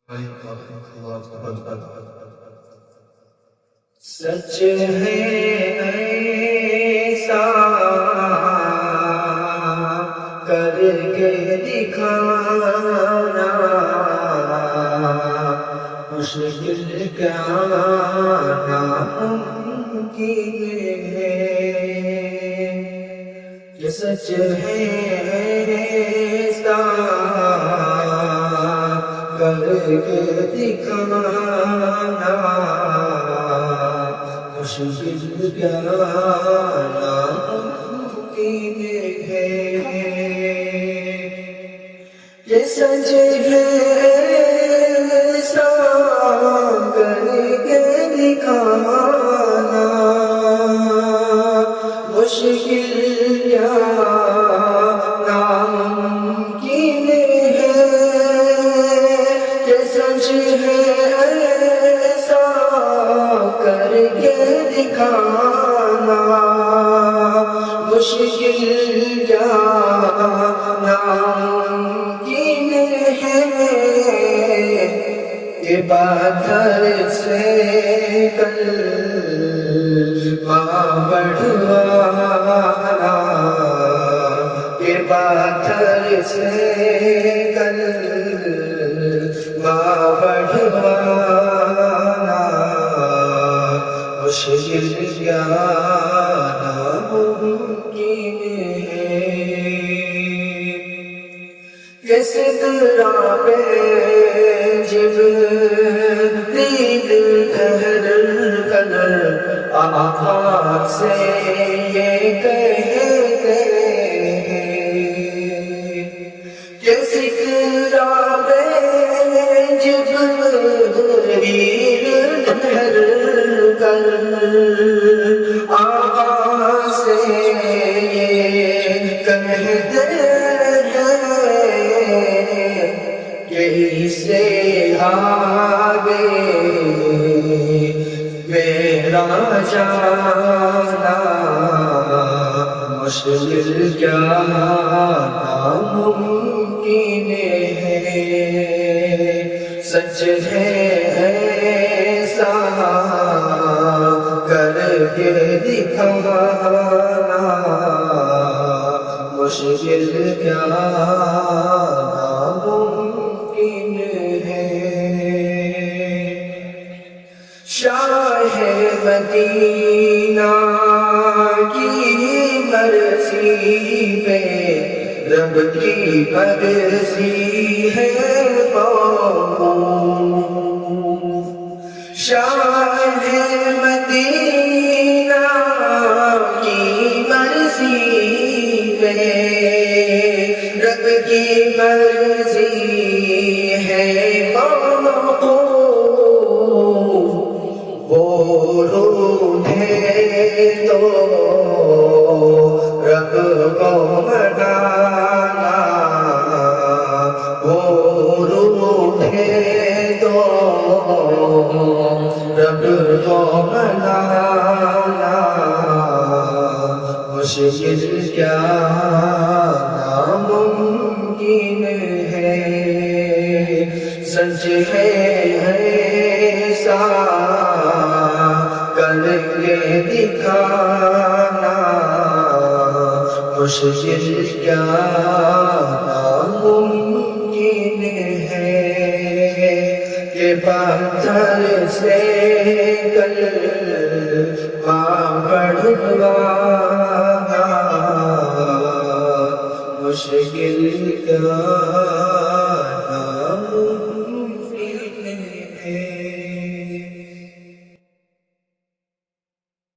سچ ہے ایسا کر کے دکھانا مشکل کیا ناممکن ہے کہ سچ ہے ایسا کر کے دکھانا مشکل کیا ناممکن ہے کہ سچ ہے ایسا کر کے دکھانا مشکل کیا ناممکن ہے کہ سچ ہے ایسا کر کے دکھانا مشکل کیا ناممکن ہے کہ پتھر سے کلمہ بڑھوانا کہ پتھر سے کلمہ بڑھوانا مشکل کیا ناممکن ہے کس طرح پہ جبریل ٹھہر کر آقا سے یہ کہتے ہیں کس طرح پہ جبریل ٹھہر کر آقا سے یہ کہتے سے آگے میرا جانا مشکل کیا ناممکن ہے سچ ہے ایسا کر کے دکھانا مشکل کیا ناممکن ہے شاہ مدینہ کی مرضی پہ رب کی مرضی ہے موقوف شاہ مدینہ کی مرضی پہ رب کی مرضی ہے موقوف وہ روٹھے تو رب کو منانا وہ روٹھے تو رب کو منانا مشکل کیا ناممکن ہے سچ ہے ایسا کر کے دکھانا مشکل کیا ناممکن ہے کہ پتھر سے کلمہ بڑھوانا مشکل کیا ناممکن